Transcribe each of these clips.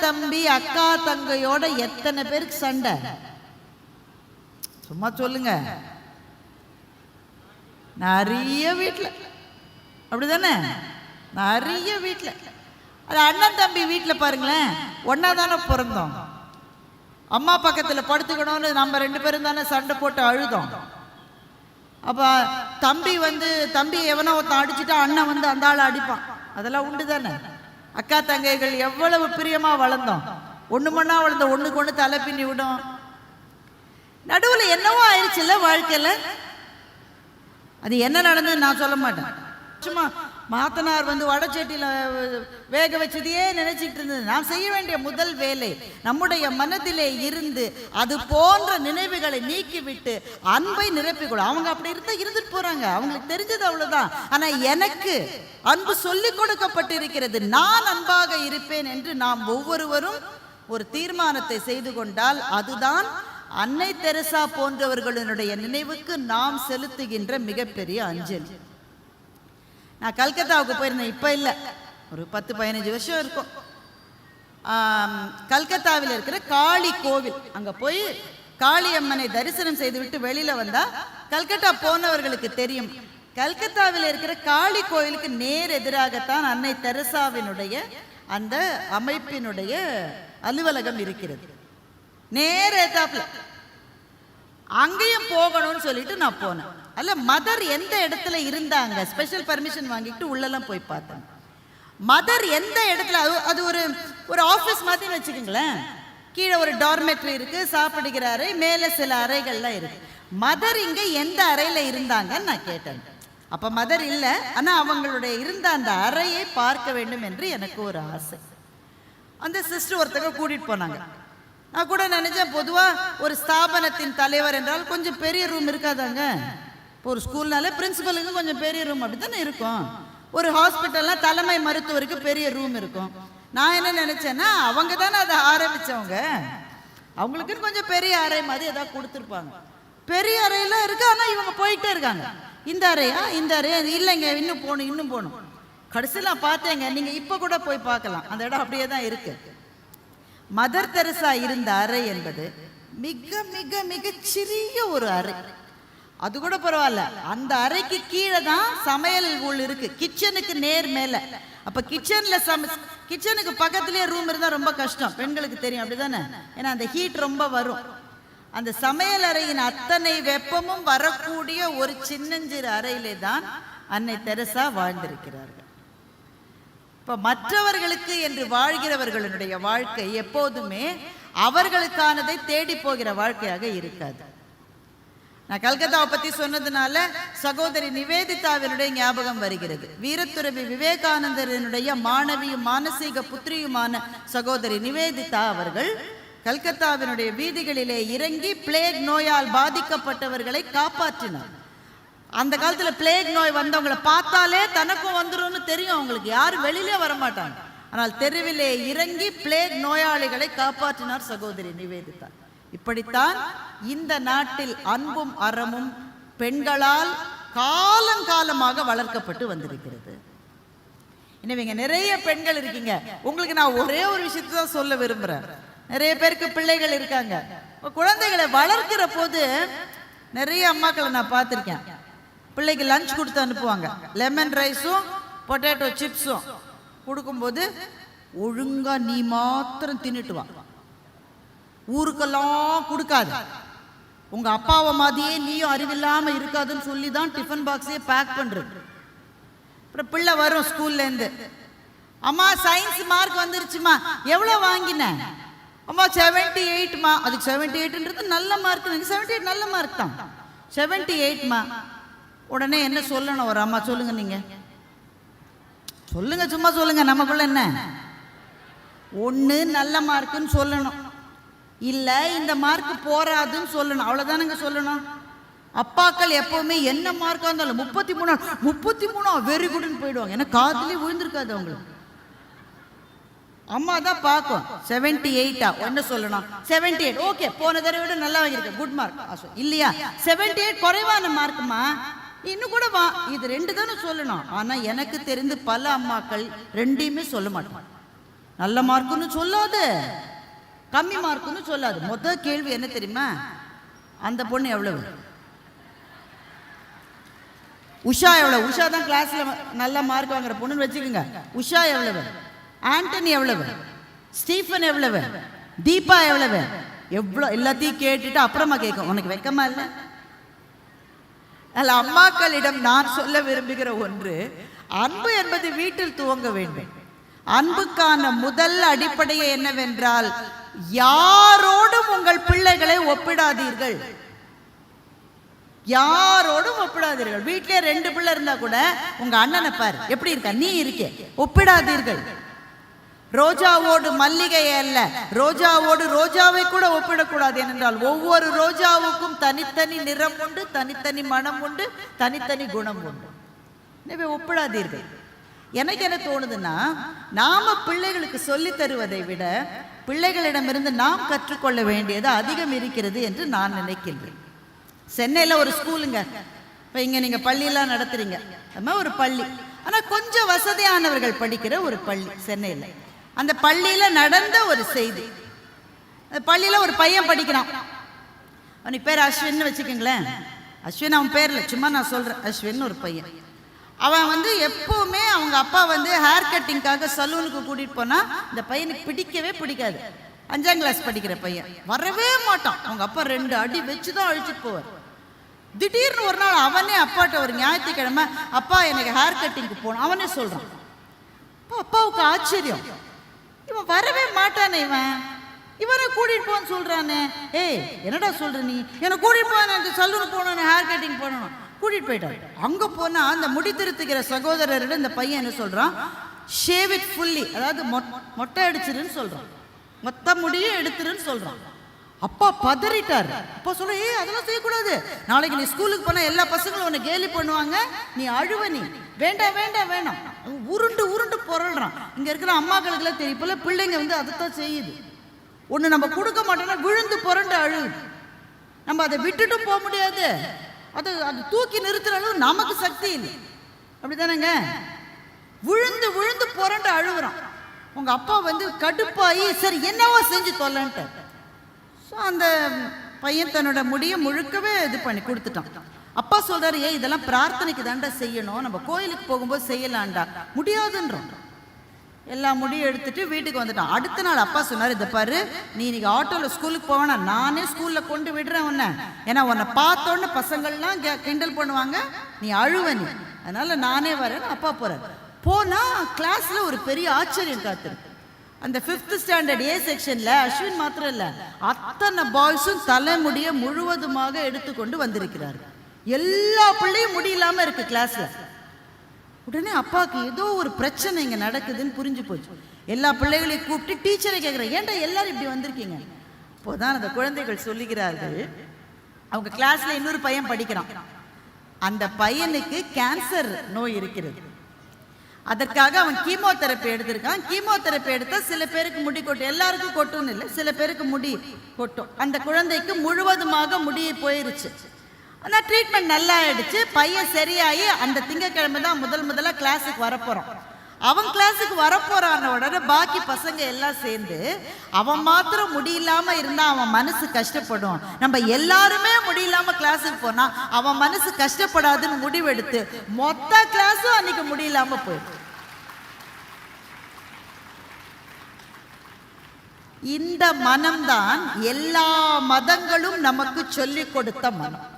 தம்பி அக்கா தங்கையோட எத்தனை பேருக்கு சண்டை? சும்மா சொல்லுங்க. நிறைய வீட்டுல அப்படிதானே? நிறைய வீட்டுல. அது அண்ணன் தம்பி வீட்டுல பாருங்களேன், ஒன்னாதானே பிறந்தோம். அம்மா பக்கத்துல படுத்துக்கணும்னு நம்ம 2 பேரும் தானே சண்டை போட்டு அழுதோம். அப்ப தம்பி எவனோ ஒருத்தன் அடிச்சுட்டா அண்ணன் வந்து அந்த ஆளை அடிப்பான். அதெல்லாம் உண்டு தானே? அக்கா தங்கைகள் எவ்வளவு பிரியமா வளர்ந்தோம். ஒண்ணு மண்ணா வளர்ந்த ஒண்ணுக்கு ஒண்ணு தலை பின்னி விடும். நடுவுல என்னவோ ஆயிடுச்சுல்ல வாழ்க்கையில. அது என்ன நடந்ததுன்னு நான் சொல்ல மாட்டேன். சும்மா மாத்தனார் வந்து வடச்சட்டியில வேக வச்சதையே நினைச்சிட்டு இருந்தது. நான் செய்ய வேண்டிய முதல் வேலை நம்முடைய மனதிலே இருந்து அது போன்ற நினைவுகளை நீக்கிவிட்டு அன்பை நிரப்பிக்கொள்ள. அவங்க அப்படி இருந்தா இருந்துட்டு போறாங்க, அவங்களுக்கு தெரிஞ்சது அவ்வளவுதான். ஆனா எனக்கு அன்பு சொல்லிக் கொடுக்கப்பட்டிருக்கிறது. நான் அன்பாக இருப்பேன் என்று நாம் ஒவ்வொருவரும் ஒரு தீர்மானத்தை செய்து கொண்டால் அதுதான் அன்னை தெரசா போன்றவர்களுடைய நினைவுக்கு நாம் செலுத்துகின்ற மிகப்பெரிய அஞ்சலி. நான் கல்கத்தாவுக்கு போயிருந்தேன், இப்போ இல்லை, ஒரு 10-15 வருஷம் இருக்கும். கல்கத்தாவில் இருக்கிற காளி கோவில், அங்கே போய் காளியம்மனை தரிசனம் செய்துவிட்டு வெளியில் வந்தால் கல்கத்தா போனவர்களுக்கு தெரியும், கல்கத்தாவில் இருக்கிற காளி கோவிலுக்கு நேர் எதிராகத்தான் அன்னை தெரசாவினுடைய அந்த அமைப்பினுடைய அலுவலகம் இருக்கிறது. நேர் எதிராப்புல அங்கேயும் போகணும்னு சொல்லிட்டு நான் போனேன். அல்ல, மதர் எந்த இடத்துல இருந்தாங்க, ஸ்பெஷல் பர்மிஷன் வாங்கிட்டு உள்ளெல்லாம் போய் பார்த்தேன். மதர் எந்த இடத்துல, அது ஒரு ஆஃபீஸ் மாதிரி வச்சுக்கோங்களேன். கீழே ஒரு டார்மெட்ரி இருக்கு, சாப்பிடுகிற அறை, மேலே சில அறைகள்லாம் இருக்கு. மதர் இங்கே எந்த அறையில் இருந்தாங்கன்னு நான் கேட்டேன். அப்போ மதர் இல்லை, ஆனால் அவங்களுடைய இருந்த அந்த அறையை பார்க்க வேண்டும் என்று எனக்கு ஒரு ஆசை. அந்த சிஸ்டர் ஒருத்தங்க கூட்டிகிட்டு போனாங்க. நான் கூட நினைச்சேன், பொதுவாக ஒரு ஸ்தாபனத்தின் தலைவர் என்றால் கொஞ்சம் பெரிய ரூம் இருக்காதாங்க. இப்போ ஒரு ஸ்கூல்னாலே பிரின்சிபலுக்கு கொஞ்சம் பெரிய ரூம் அப்படி தானே இருக்கும். ஒரு ஹாஸ்பிட்டல்னா தலைமை மருத்துவருக்கு பெரிய ரூம் இருக்கும். நான் என்ன நினைச்சேன்னா, அவங்க தானே அதை ஆரம்பிச்சவங்க, அவங்களுக்குன்னு கொஞ்சம் பெரிய அறை மாதிரி ஏதாவது கொடுத்துருப்பாங்க. பெரிய அறையெல்லாம் இருக்கு, ஆனால் இவங்க போயிட்டே இருக்காங்க. இந்த அறையா, இந்த அறையா, இல்லைங்க இன்னும் போகணும். கடைசியில் பார்த்தேங்க, நீங்கள் இப்போ கூட போய் பார்க்கலாம், அந்த இடம் அப்படியே தான் இருக்கு. மதர் தெரசா இருந்த அறை என்பது மிக மிக மிக சிறிய ஒரு அறை. அது கூட பரவாயில்ல, அந்த அறைக்கு கீழே தான் சமையல் ஊழ் இருக்கு, கிச்சனுக்கு நேர் மேல. அப்ப கிச்சனுக்கு பக்கத்திலேயே ரூம் இருந்தா ரொம்ப கஷ்டம், பெண்களுக்கு தெரியும் அப்படிதானே, ஏன்னா அந்த ஹீட் ரொம்ப வரும். அந்த சமையல் அறையின் அத்தனை வெப்பமும் வரக்கூடிய ஒரு சின்னஞ்சிறு அறையிலே தான் அன்னை தெரசா வாழ்ந்திருக்கிறார்கள். இப்ப மற்றவர்களுக்கு என்று வாழ்கிறவர்களுடைய வாழ்க்கை எப்போதுமே அவர்களுக்கானதை தேடி போகிற வாழ்க்கையாக இருக்காது. நான் கல்கத்தாவை பத்தி சொன்னதுனால சகோதரி நிவேதிதாவினுடைய ஞாபகம் வருகிறது. வீரத்துறவி விவேகானந்தரனுடைய மாணவியும் மானசீக புத்திரியுமான சகோதரி நிவேதிதா அவர்கள் கல்கத்தாவினுடைய வீதிகளிலே இறங்கி பிளேக் நோயால் பாதிக்கப்பட்டவர்களை காப்பாற்றினார். அந்த காலத்துல பிளேக் நோய் வந்தவங்களை பார்த்தாலே தனக்கும் வந்துரும்னு தெரியும் அவங்களுக்கு, யாரும் வெளியிலே வரமாட்டாங்க. ஆனால் தெருவிலே இறங்கி பிளேக் நோயாளிகளை காப்பாற்றினார் சகோதரி நிவேதிதா. இப்படித்தான் இந்த நாட்டில் அன்பும் அறமும் பெண்களால் காலங்காலமாக வளர்க்கப்பட்டு வந்திருக்கிறது. எனவே நிறைய பெண்கள் இருக்கீங்க, உங்களுக்கு நான் ஒரே ஒரு விஷயத்தை தான் சொல்ல விரும்புறேன். நிறைய பேருக்கு பிள்ளைகள் இருக்காங்க. குழந்தைகளை வளர்க்கிற போது நிறைய அம்மாக்களை நான் பார்த்துருக்கேன், பிள்ளைக்கு லஞ்ச் கொடுத்து அனுப்புவாங்க. லெமன் ரைஸும் பொட்டேட்டோ சிப்ஸும் கொடுக்கும்போது ஒழுங்கா நீ மாத்திரம் தின்னுட்டு வா, ஊருக்கெல்லாம் கொடுக்காது, உங்க அப்பாவை மாதிரியே நீயும் அறிவில்லாம இருக்காதுன்னு சொல்லி தான் டிஃபன் பாக்ஸே பேக் பண்றது. அப்புறம் பிள்ளை வரும் ஸ்கூல்ல இருந்து, அம்மா சயின்ஸ் மார்க் வந்துருச்சுமா, எவ்வளவு வாங்கின? அம்மா 78மா. அதுக்கு 78ன்றது நல்ல மார்க், 78 நல்ல மார்க் தான், 78மா. உடனே என்ன சொல்லணும் ஒரு அம்மா? சொல்லுங்க, நீங்க சொல்லுங்க, சும்மா சொல்லுங்க, நமக்குள்ள என்ன? ஒன்று நல்ல மார்க்குன்னு சொல்லணும், இல்லை இந்த மார்க் போராதுன்னு சொல்லணும், அவ்வளோதானுங்க சொல்லணும். அப்பாக்கள் எப்பவுமே என்ன மார்க்காக இருந்தாலும் 33 வெரி குட்னு போயிடுவாங்க, ஏன்னா காதுலேயே விழுந்திருக்காது அவங்களுக்கு. அம்மா தான் பார்க்கும் 78ஆ என்ன சொல்லணும்? 78 ஓகே, போன தடவை விட நல்லா வாங்கியிருக்க, குட் மார்க். இல்லையா 78 குறைவான மார்க்குமா, இன்னும் கூட வா, இது 2 தானே சொல்லணும். ஆனால் எனக்கு தெரிந்து பல அம்மாக்கள் 2யுமே சொல்ல மாட்டாங்க. நல்ல மார்க்குன்னு சொல்லாது, கம்மி மார்க்குன்னு சொல்லாது. முதல் கேள்வி என்ன தெரியுமா? அந்த பொண்ணு எவ்வளவு? உஷா எவ்வளவு? உஷா தான் கிளாஸ்ல நல்ல மார்க் வாங்குற பொண்ணுன்னு வச்சுக்கோங்க. உஷா எவ்வளவு? ஆண்டனி எவ்வளவு? ஸ்டீஃபன் எவ்வளவு? தீபா எவ்வளவு? எவ்வளோ எல்லாத்தையும் கேட்டுட்டு அப்புறமா கேட்கும், உனக்கு வெக்கமா இல்லை? அல்ல, அம்மாக்களிடம் நான் சொல்ல விரும்புகிற ஒன்று, அன்பு என்பது வீட்டில் துவங்க வேண்டும். அன்புக்கான முதல் அடிப்படையே என்னவென்றால், யாரோடும் உங்கள் பிள்ளைகளை ஒப்பிடாதீர்கள். யாரோடும் ஒப்பிடாதீர்கள். வீட்டிலே 2 பிள்ளை இருந்தா கூட உங்க அண்ணனை பாரு எப்படி இருக்கா, நீ இருக்கே, ஒப்பிடாதீர்கள். ரோஜாவோடு மல்லிகை அல்ல, ரோஜாவோடு ரோஜாவை கூட ஒப்பிடக்கூடாது. ஏனென்றால் ஒவ்வொரு ரோஜாவுக்கும் தனித்தனி நிறம் உண்டு, தனித்தனி மனம் உண்டு, தனித்தனி குணம் உண்டு. எனவே ஒப்பிடாதீர்கள். எனக்கு என்ன தோணுதுன்னா, நாம பிள்ளைகளுக்கு சொல்லி தருவதை விட பிள்ளைகளிடமிருந்து நாம் கற்றுக்கொள்ள வேண்டியது அதிகம் இருக்கிறது என்று நான் நினைக்கின்றேன். சென்னையில் ஒரு ஸ்கூலுங்க, இப்போ இங்கே நீங்கள் பள்ளியெல்லாம் நடத்துறீங்க, அது ஒரு பள்ளி, ஆனால் கொஞ்சம் வசதியானவர்கள் படிக்கிற ஒரு பள்ளி சென்னையில். அந்த பள்ளியில் நடந்த ஒரு செய்தி. அந்த பள்ளியில் ஒரு பையன் படிக்கிறான். அவனுக்கு பேர் அஸ்வின்னு வச்சுக்கோங்களேன். அஸ்வின் அவன் பேர் இல்லை, சும்மா நான் சொல்கிறேன். அஸ்வின் ஒரு பையன். அவன் எப்போவுமே அவங்க அப்பா ஹேர் கட்டிங்காக சலூனுக்கு கூட்டிகிட்டு போனால் இந்த பையனுக்கு பிடிக்கவே பிடிக்காது. 5ஆம் கிளாஸ் படிக்கிற பையன், வரவே மாட்டான். அவங்க அப்பா 2 அடி வச்சு தான் அழிச்சிட்டு போவார். திடீர்னு ஒரு நாள் அவனே அப்பாட்ட ஒரு ஞாயிற்றுக்கிழமை, அப்பா எனக்கு ஹேர் கட்டிங்க்கு போகணும் அவனே சொல்கிறான். அப்பாவுக்கு ஆச்சரியம், இவன் வரவே மாட்டானே, இவனை கூட்டிகிட்டு போன்னு சொல்கிறானே. ஏய் என்னடா சொல்கிற நீ, என்னை கூட்டிகிட்டு போன சலூனுக்கு போகணும், ஹேர் கட்டிங் போகணும். கூட்டிகிட்டு போயிட்டார். அங்கே போனால் அந்த முடி திருத்துக்கிற சகோதரரிடம் இந்த பையன் என்ன சொல்கிறான், ஷேவ் இட் ஃபுல்லி, அதாவது மொட்டை அடிச்சிருன்னு சொல்கிறான், மொத்த முடியும் எடுத்துருன்னு சொல்கிறான். அப்பா பதறிட்டார். அப்பா சொல்ற, ஏய் அதெல்லாம் செய்யக்கூடாது, நாளைக்கு நீ ஸ்கூலுக்கு போனால் எல்லா பசங்களும் உன்னை கேலி பண்ணுவாங்க, நீ அழுவ, நீ வேண்டாம் வேண்டாம் வேண்டாம். உருண்டு உருண்டு பொருள்றான். இங்கே இருக்கிற அம்மாக்களுக்கெல்லாம் தெரியும், போல பிள்ளைங்க அதைத்தான் செய்யுது. ஒன்று நம்ம கொடுக்க மாட்டோம்னா விழுந்து புரண்டு அழுகுது. நம்ம அதை விட்டுட்டும் போக முடியாது, அது தூக்கி நிறுத்துற அளவு நமக்கு சக்தி இல்லை. அப்படித்தானேங்க? விழுந்து விழுந்து புரண்டு அழுகுறான். உங்க அப்பா கடுப்பாயி, சரி என்னவோ செஞ்சு தொல்லன்ட்டு அந்த பையன் தன்னோட முடியை முழுக்கவே இது பண்ணி கொடுத்துட்டான். அப்பா சொல்றாரு, ஏன் இதெல்லாம் பிரார்த்தனைக்கு தாண்டா செய்யணும், நம்ம கோயிலுக்கு போகும்போது செய்யலாண்டா. முடியாதுன்றோம். எல்லா முடியும் எடுத்துட்டு வீட்டுக்கு வந்துட்டான். அடுத்த நாள் அப்பா சொன்னார், இதை பாரு, நீ இன்னைக்கு ஆட்டோவில் ஸ்கூலுக்கு போவேனா, நானே ஸ்கூலில் கொண்டு விடுறேன் உன்னை, ஏன்னா உன்னை பார்த்தோன்னு பசங்கள்லாம் கிண்டல் பண்ணுவாங்க, நீ அழுவ, நீ அதனால நானே வரேன். அப்பா போறார். போனா கிளாஸ்ல ஒரு பெரிய ஆச்சரியம் காத்திருக்கு. அந்த 5th ஸ்டாண்டர்ட் A செக்ஷன்ல அஸ்வின் மாத்திரம் இல்லை, அத்தனை பாய்ஸும் தலைமுடிய முழுவதுமாக எடுத்துக்கொண்டு வந்திருக்கிறார்கள். எல்லா பிள்ளையும் முடியலாம இருக்கு கிளாஸ்ல. உடனே அப்பாவுக்கு ஏதோ ஒரு பிரச்சனை இங்க நடக்குதுன்னு புரிஞ்சு போச்சு. எல்லா பிள்ளைகளையும் கூப்பிட்டு டீச்சரை கேட்குறேன், ஏன்டா எல்லாரும் இப்படி வந்திருக்கீங்க? இப்போதான் அந்த குழந்தைகள் சொல்லுகிறார்கள், அவங்க கிளாஸ்ல இன்னொரு பையன் படிக்கிறான். அந்த பையனுக்கு கேன்சர் நோய் இருக்கிறது. அதற்காக அவன் கீமோதெரப்பி எடுத்திருக்கான். கீமோதெரப்பி எடுத்தா சில பேருக்கு முடி கொட்டும், எல்லாருக்கும் கொட்டும்னு இல்லை, சில பேருக்கு முடி கொட்டும். அந்த குழந்தைக்கு முழுவதுமாக முடி போயிருச்சு. ஆனால் ட்ரீட்மெண்ட் நல்லா ஆயிடுச்சு. பையன் சரியாகி அந்த திங்கக்கிழமை தான் முதலாக கிளாஸுக்கு வரப்போகிறான். அவன் கிளாஸுக்கு வரப்போறான உடனே பாக்கி பசங்க எல்லாம் சேர்ந்து, அவன் மாத்திரம் முடியில்லாம இருந்தா அவன் மனசு கஷ்டப்படும், நம்ம எல்லாருமே முடியில்லாம கிளாஸுக்கு போனா அவன் மனசு கஷ்டப்படாதுன்னு முடிவெடுத்து மொத்த கிளாஸும் அன்னைக்கு முடியில்லாம போயிடும். இந்த மனம்தான் எல்லா மதங்களும் நமக்கு சொல்லிக் கொடுத்த மனம்.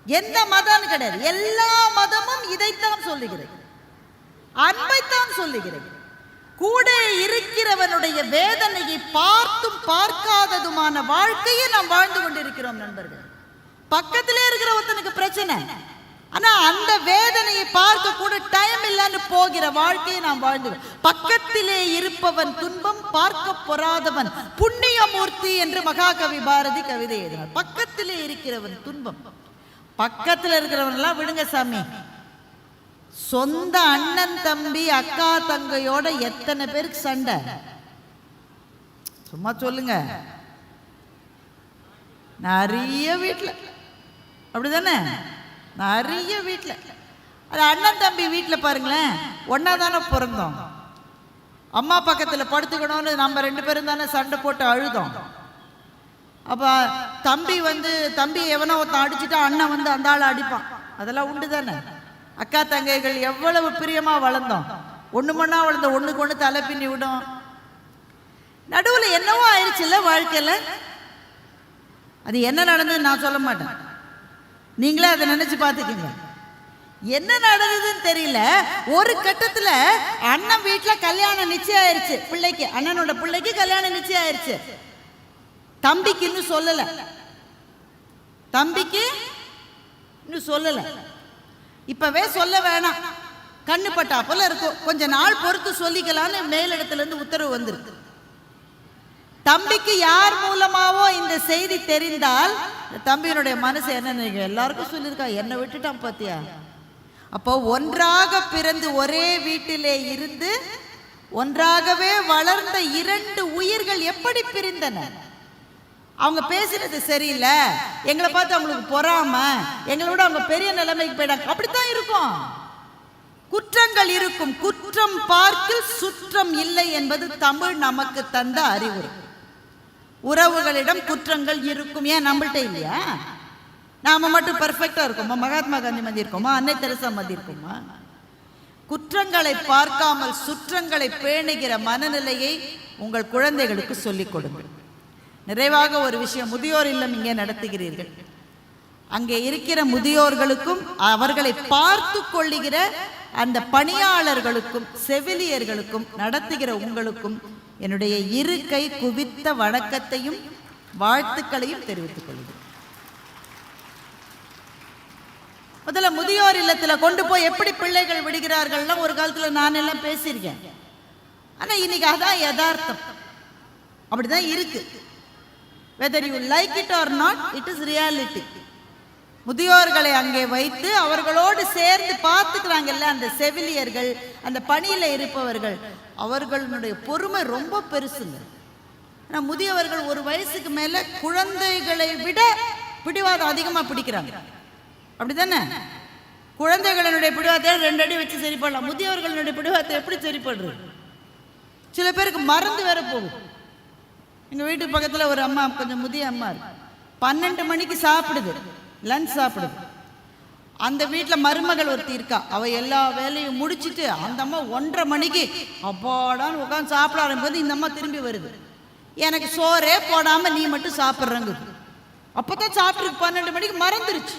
எந்த மதம் கிடையாது, எல்லா மதமும் இதைத்தான் சொல்லுகிறது, அன்பைத்தான் சொல்லுகிறது. கூட இருக்கிறவனுடைய வேதனையை பார்த்தும் பார்க்காததுமான வாழ்க்கையை நாம் வாழ்ந்து கொண்டிருக்கிறோம் நண்பர்கள். பக்கத்திலே இருக்கிற ஒருத்தனுக்கு பிரச்சனை, ஆனா அந்த வேதனையை பார்க்க கூட டைம் இல்லைன்னு போகிற வாழ்க்கையை நாம் வாழ்ந்து. பக்கத்திலே இருப்பவன் துன்பம் பார்க்க பொறாதவன் புண்ணியமூர்த்தி என்று மகாகவி பாரதி கவிதை எழுதினார். பக்கத்திலே இருக்கிறவன் துன்பம். பக்கத்தில் இருக்கிறவன் எல்லாம் விடுங்க சாமி, சொந்த அண்ணன் தம்பி அக்கா தங்கையோட எத்தனை பேருக்கு சண்டை சும்மா சொல்லுங்க. நிறைய வீட்டுல அப்படிதானே, நிறைய வீட்டுல. அது அண்ணன் தம்பி வீட்டுல பாருங்களேன், ஒன்னா தானே பிறந்தோம், அம்மா பக்கத்தில் படுத்துக்கணும்னு நம்ம 2 பேரும் தானே சண்டை போட்டு அழுதோம். அப்போ தம்பி எவனோ ஒருத்தன் அடிச்சுட்டா அண்ணன் அந்த ஆளை அடிப்பான். அதெல்லாம் உண்டு தானே. அக்கா தங்கைகள் எவ்வளவு பிரியமாக வளர்ந்தோம். ஒன்று மண்ணா வளர்ந்த ஒன்றுக்கு ஒன்று தலை பின்னி விடும். நடுவில் என்னவோ ஆயிடுச்சுல்ல வாழ்க்கையில். அது என்ன நடந்ததுன்னு நான் சொல்ல மாட்டேன், நீங்களே அதை நினைச்சு பார்த்துக்கீங்க. என்ன நடந்ததுன்னு தெரியல. ஒரு கட்டத்தில் அண்ணன் வீட்டில் கல்யாணம் நிச்சயம் ஆயிடுச்சு. பிள்ளைக்கு, அண்ணனோட பிள்ளைக்கு கல்யாணம் நிச்சயம் ஆயிடுச்சு. தம்பிக்கு இன்னும் சொல்லல. இப்பவே சொல்ல வேணாம், கண்ணு பட்டா போல இருக்கும், கொஞ்ச நாள் பொறுத்து சொல்லிக்கலான்னு மேலிடத்துல இருந்து உத்தரவு வந்திருக்கு. தம்பிக்கு யார் மூலமாவோ இந்த செய்தி தெரிந்தால் தம்பியினுடைய மனசு என்ன நினைக்கும்? எல்லாருக்கும் சொல்லியிருக்கா, என்னை விட்டுட்டான் பாத்தியா. அப்போ ஒன்றாக பிறந்து ஒரே வீட்டிலே இருந்து ஒன்றாகவே வளர்ந்த 2 உயிர்கள் எப்படி பிரிந்தன? அவங்க பேசுறது சரியில்லை, எங்களை பார்த்து அவங்களுக்கு பொறாம, எங்களை விட அவங்க பெரிய நிலைமைக்கு போயிடாங்க, அப்படித்தான் இருக்கும். குற்றங்கள் இருக்கும், குற்றம் பார்க்கில் சுற்றம் இல்லை என்பது தமிழ் நமக்கு தந்த அறிவுரை. உறவுகளிடம் குற்றங்கள் இருக்கும். ஏன் நம்மள்கிட்ட இல்லையா? நாம மட்டும் பெர்ஃபெக்டா இருக்கோமா? மகாத்மா காந்தி மதி இருக்கோமா? அன்னை தெரசா மதி இருக்கோமா? குற்றங்களை பார்க்காமல் சுற்றங்களை பேணுகிற மனநிலையை உங்கள் குழந்தைகளுக்கு சொல்லிக் கொடுங்கள். நிறைவாக ஒரு விஷயம், முதியோர் இல்லம் இங்கே நடத்துகிறீர்கள். அங்கே இருக்கிற முதியோர்களுக்கும் அவர்களை பார்த்து கொள்ளுகிற அந்த பணியாளர்களுக்கும் செவிலியர்களுக்கும் நடத்துகிற உங்களுக்கும் என்னுடைய இருக்கை குவித்த வணக்கத்தையும் வாழ்த்துக்களையும் தெரிவித்துக் கொள்கிறேன். முதல்ல முதியோர் இல்லத்தில் கொண்டு போய் எப்படி பிள்ளைகள் விடுகிறார்கள்னா ஒரு காலத்தில் நான் எல்லாம் பேசியிருக்கேன். ஆனால் இன்னைக்கு அதான் யதார்த்தம், அப்படிதான் இருக்கு. whether you like it or not, it is reality. முதியோர்களை அங்கே வைத்து அவர்களோடு சேர்ந்து பார்த்துக்கிறாங்கல்ல அந்த செவிலியர்கள், அந்த பணியில் இருப்பவர்கள், அவர்களுடைய பொறுமை ரொம்ப பெருசுங்க. ஆனால் முதியவர்கள் ஒரு வயசுக்கு மேலே குழந்தைகளை விட பிடிவாதம் அதிகமாக பிடிக்கிறாங்க, அப்படிதானே? குழந்தைகளினுடைய பிடிவாதத்தை 2 அடி வச்சு சரி பண்ணலாம், முதியவர்களுடைய பிடிவாதத்தை எப்படி சரி பண்ணுறது? சில பேருக்கு மறந்து வேற போகும். எங்கள் வீட்டு பக்கத்தில் ஒரு அம்மா, கொஞ்சம் முதிய அம்மா இருக்கு, 12 மணிக்கு சாப்பிடுது, லஞ்ச் சாப்பிடுது. அந்த வீட்டில் மருமகள் ஒருத்தி இருக்கா, அவள் எல்லா வேலையும் முடிச்சுட்டு அந்த அம்மா 1:30 மணிக்கு அப்பாடான்னு உட்காந்து சாப்பிட ஆரம்பிக்கும்போது இந்த அம்மா திரும்பி வருது, எனக்கு சோறே போடாமல் நீ மட்டும் சாப்பிட்றங்க. அப்போ தான் சாப்பிட்ருக்கு 12 மணிக்கு மறந்துருச்சு.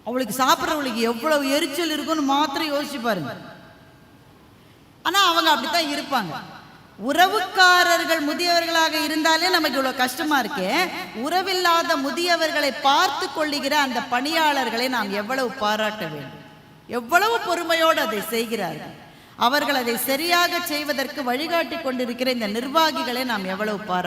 அவளுக்கு சாப்பிட்றவளுக்கு எவ்வளவு எரிச்சல் இருக்குன்னு மாத்திரம் யோசிச்சு பாருங்க. ஆனால் அவங்க அப்படித்தான் இருப்பாங்க. உறவுக்காரர்கள் முதியவர்களாக இருந்தாலே நமக்கு இவ்வளவு கஷ்டமா இருக்கு. உறவில்லாத முதியவர்களை பார்த்து கொள்ளுகிற அந்த பணியாளர்களை நாம் எவ்வளவு பாராட்ட வேண்டும், எவ்வளவு பொறுமையோடு அதை செய்கிறார்கள். அவர்கள் அதை சரியாக செய்வதற்கு வழிகாட்டி கொண்டிருக்கிற இந்த நிர்வாகிகளை நாம் எவ்வளவு பாராட்ட